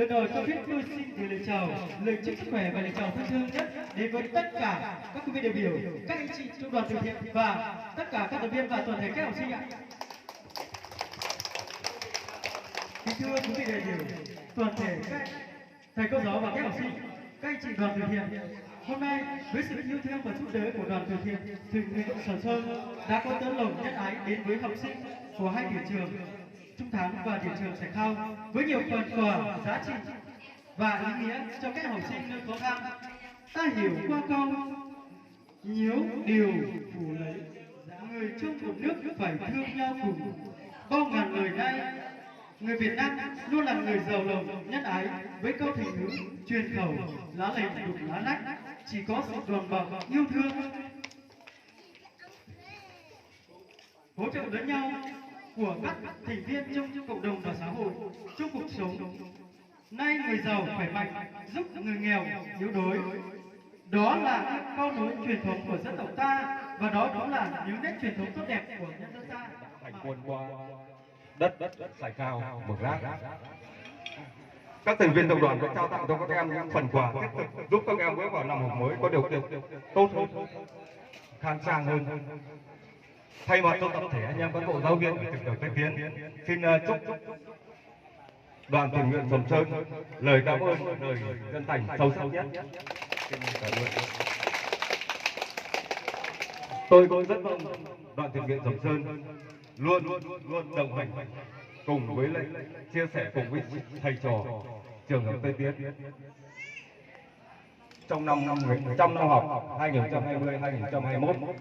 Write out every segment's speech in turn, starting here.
Lần đầu cho phép tôi xin gửi lời chào, lời chúc sức khỏe và lời chào thân thương nhất đến với tất cả các quý vị đại biểu, các anh chị trong đoàn từ thiện và tất cả các thành viên và toàn thể các học sinh ạ. Kính thưa quý vị đại biểu, toàn thể các thầy cô giáo và các học sinh, các anh chị đoàn từ thiện, hôm nay với sự yêu thương và giúp đỡ của đoàn từ thiện thiện nguyện Sầm Sơn đã có tấm lòng nhân ái đến với học sinh của hai điểm trường Trung Thắng và điểm trường Sạch Khao với nhiều phần quà giá trị và ý nghĩa cho các học sinh nơi khó khăn. Ta hiểu qua câu nhiếu điều phủ lấy, người chung một nước phải thương nhau cùng. Bao ngàn lời nay, người Việt Nam luôn là người giàu lòng nhân ái với câu thành ngữ truyền khẩu lá lành đùm lá rách, chỉ có sự đùm bọc yêu thương hỗ trợ lẫn nhau của các thành viên trong cộng đồng và xã hội trong cuộc sống. Nay người giàu khỏe mạnh giúp người nghèo yếu đuối, đó là câu nối truyền thống của dân tộc ta và đó cũng là những nét truyền thống tốt đẹp của nhân dân ta. Hành quân qua đất Sài Cao, Mường Lát. Các thành viên tổng đoàn đã trao tặng cho các em những phần quà thiết thực giúp các em bước vào năm học mới có điều kiện tốt hơn, khang trang hơn. Thay mặt cho tập thể anh em cán bộ giáo viên của trường tiểu Tây Tiến, xin chúc đoàn tình nguyện Sầm Sơn lời cảm ơn, lời chân thành sâu sắc nhất. Tôi cũng rất mong đoàn tình nguyện Sầm Sơn luôn đồng hành cùng với lại chia sẻ cùng với thầy trò trường học Tây Tiến trong năm học 2020-2021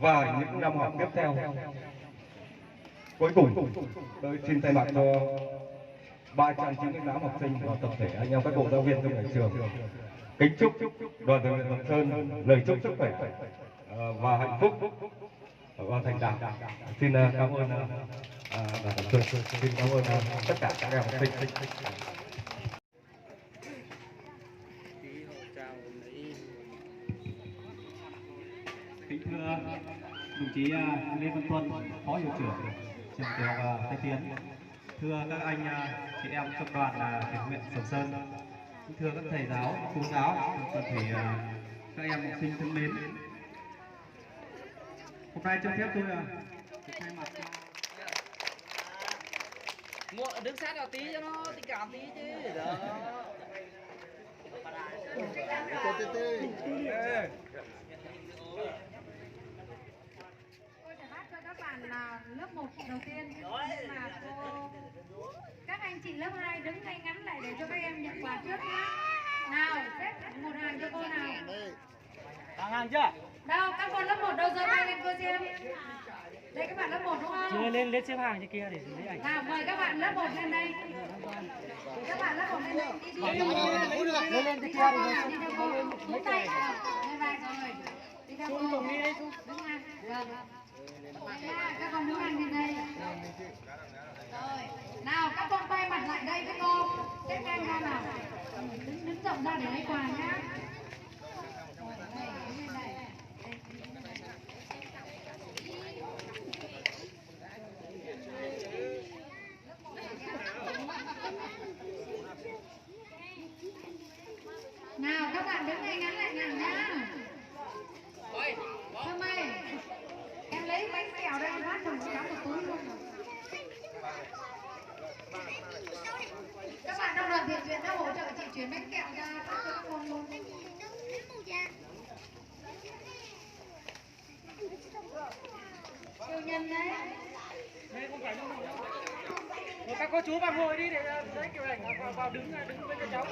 và những năm học tiếp theo. Cuối cùng tôi xin thay mặt cho 398 học sinh và tập thể anh em cán bộ giáo viên trong nhà trường kính chúc đoàn tình nguyện Sầm Sơn lời chúc sức khỏe và hạnh phúc và thành đạt. Xin cảm ơn đoàn Sầm Sơn, xin cảm ơn tất cả các em học sinh. Kính thưa đồng chí Lê Văn Tuân, Phó Hiệu trưởng trường tiểu học Tây Tiến, thưa các anh chị em trong đoàn tình nguyện Sầm Sơn, thưa các thầy giáo, cô giáo, toàn thể các em học sinh thân mến. Hôm nay cho phép tôi thay mặt đứng sát vào tí cho nó tình cảm tí chứ. Đó. Tôi sẽ hát cho các bạn là lớp 1 đầu tiên, nhưng mà các anh chị lớp 2 đứng ngay ngắn lại để cho các em nhận quà trước nhé. Nào, xếp một hàng cho cô nào. Hàng chưa? Đâu, các con lớp 1 đâu, giơ tay lên cô xem. Đây các bạn lớp 1 đúng không? Chưa lên xếp hàng trên kia để lấy ảnh. Nào, mời các bạn lớp 1 lên đây. Các bạn lớp 1 lên đây. Đi lên trên kia đi. Đi theo cô. Xuống tay. Lên vai rồi. Đi theo cô. Đứng ngang. Các con đứng ngang lên đây. Rồi. Nào, các con quay mặt lại đây với cô. Xếp ngang ra nào. Đứng rộng ra để lấy quà nhá. Nào các bạn đứng ngay ngắn lại nào nhá. Thơm ơi, em lấy bánh kẹo đây, em phát thùng cho một túi luôn. Các bạn trong đoàn thiện nguyện đã hỗ trợ chị chuyển bánh kẹo ra phát cho các con luôn. Siêu nhân đấy. Đây không phải đâu. Rồi các cô chú vào ngồi đi để lấy kiểu ảnh vào đứng bên cho cháu.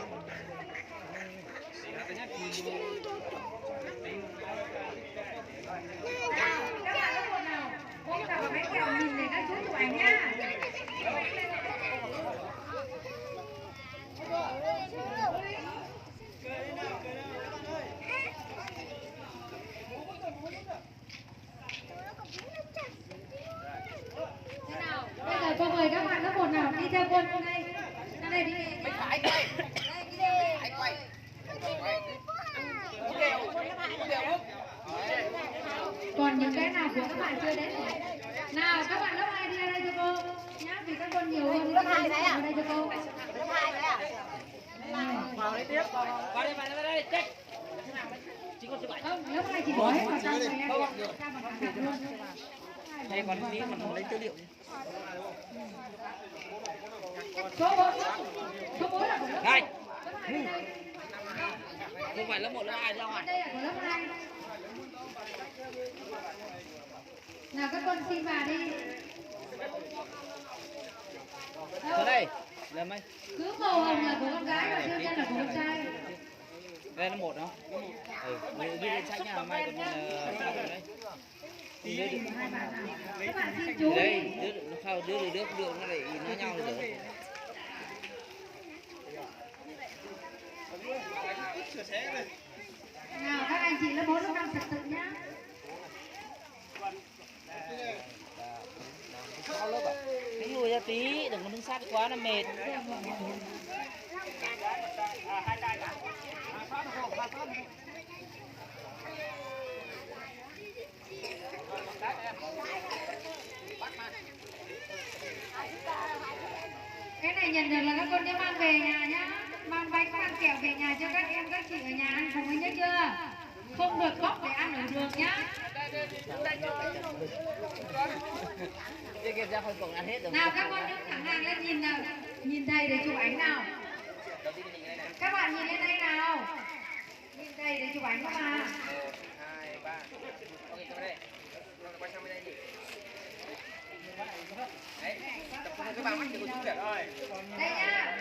Các bạn lớp 1 nào, cô cả vào bánh kẹo nhìn để các chú chụp ảnh nhá. Bây giờ cô mời các bạn lớp 1 nào đi theo cô đây. Ra đây đi. Bên phải quay. Đây đi đây. Phải quay. Còn những cái nào của các bạn chưa đến? Nào các bạn lớp 2 đi ra đây cho cô nhá, vì các con nhiều hơn. Lớp 2 đấy à? Đây cho cô. Lớp 2 đấy à? Vào đây tiếp, vào đây, check. Không, lớp 2 chỉ bỏ hết vào trong rồi em. Ra bằng thẳng thẳng luôn. Đây còn tí còn lấy tư liệu. Số 4. Số 4 là của lớp 1. Này. Lớp 2 bên đây. Không phải lớp 1 lớp 2 ra ngoài. Đây là của lớp 2. Nào các con xin vào đi. Ở đây. Làm mấy? Cứ màu hồng là của con gái và siêu nhân là của con trai. Đây là 1 đó. Ghi lên sách nha, mai còn sao rồi đấy. Các bạn xin chú. Đây, đứa nó lại nói nhau rồi. Nào các anh chị lớp 4 lớp 5 trật tự nhá. Đứng lùi ra tí, đừng có đứng sát quá nó mệt. Cái này nhận được là các con nhớ mang về nhà nhá. Mang bánh mang kẹo về nhà cho các em các chị ở nhà ăn cùng với nhớ chưa? Không được bóc để ăn ở đường nhá. Kia ra khỏi cổng ăn hết rồi. Nào các con nhấc thẳng hàng lên nhìn nào. Nhìn thầy để chụp ảnh nào. Các bạn nhìn lên đây nào. Nhìn thầy để chụp ảnh không à? 1, 2, 3. Ok, cho đây. Quay sang bên đây đi. Đấy, tập trung cái bàn mắt thì có chút việc rồi. Đây nhá.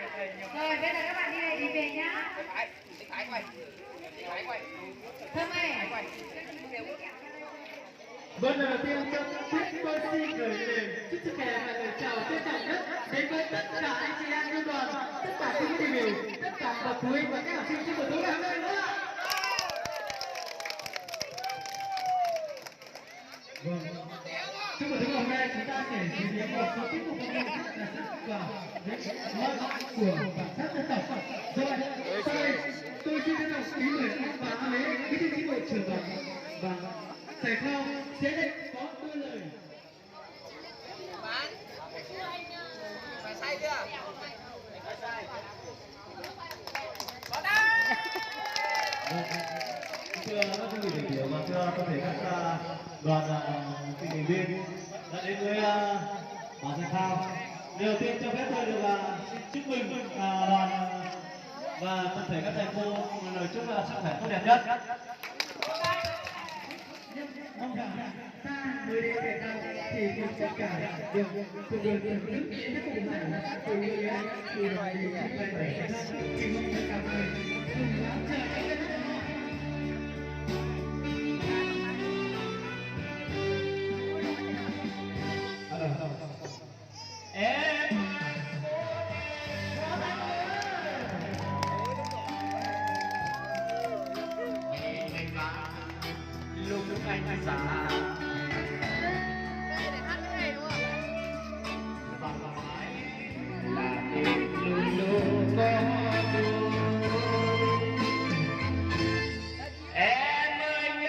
Rồi bây giờ các bạn đi này đi về nhá. Tay phải quay. Tay phải quay. Thơm ơi. Quay. Vâng, đầu tiên cho Quyết tôi xin gửi lời chúc sức khỏe và lời chào trân trọng nhất đến với tất cả anh chị em trong đoàn, tất cả quý vị biểu, tất cả bậc phụ huynh và các học sinh trong buổi tối ngày hôm nay nữa. Vâng. Trong buổi tối ngày hôm nay chúng ta sẽ xử lý một số tiết mục âm nhạc rất là sắc và với của bản sắc dân tộc. Rồi, sau đây tôi xin trân trọng kính mời anh và anh Lê, bí thư chi bộ trưởng đoàn và Thầy Khao sẽ đây có đôi lời. Phải sai chưa? Thưa các quý vị đại biểu và thưa toàn thể các đoàn tình nguyện viên đã đến với bản Thầy Khao. Đầu tiên cho phép tôi được chúc mừng đoàn và toàn thể các thầy cô lời chúc sức khỏe tốt đẹp nhất. Mong rằng ta mới đến thể thao thì tất cả đều cùng được thưởng thức những tiết mục này từ người ấy thì là điều trình bày thể thao thì mong tất cả người cùng lắng chờ các cái em lúc anh xa là tình luôn luôn có em ơi nhớ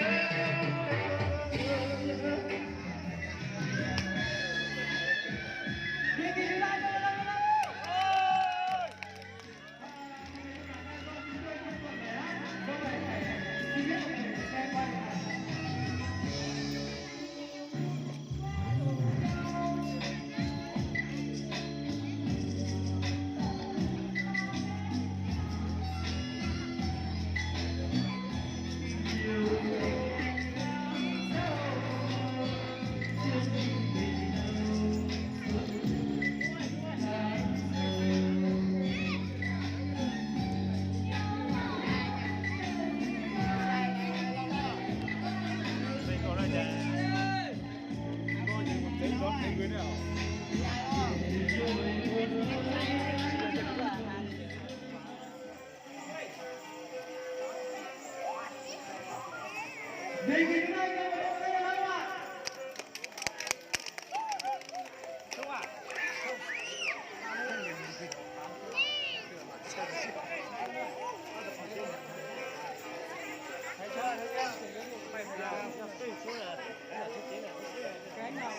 Đề nghị ngay các bạn. Cái nào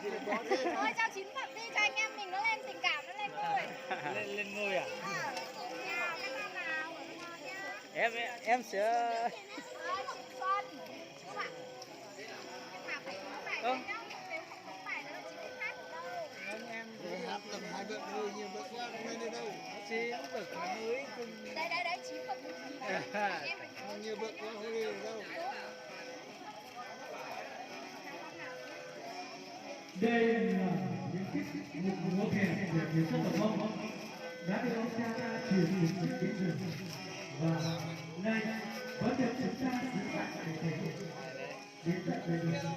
Thôi cho chín thật đi cho anh em mình nó lên tình cảm nó lên ngôi. lên ngôi à? Nhà các bạn nào ở ngon nha. Em sẽ Chị Xuân. Các bạn. Mà phải đúng bài đấy nhá. Nếu không đúng bài nữa là chị không hát được đâu. em hát tầm 2 bậc người nhiều bậc quá không lên đâu. chỉ bậc mới cùng Đấy chín bậc đúng rồi. Em phải Không nhiều bậc quá không lên đâu. Đây là những tiết mục múa kèn của người dân Đồng Mông đã được ông cha ta truyền từ trước đến giờ và nay vẫn được chúng ta giữ lại để thể hiện đến tận bây giờ.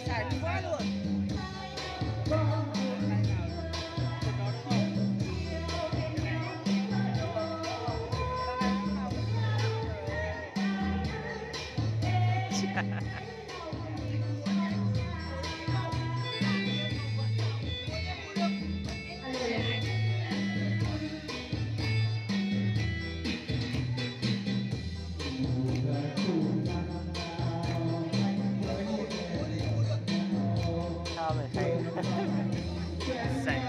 sai quá luôn. Sao mày thấy sạch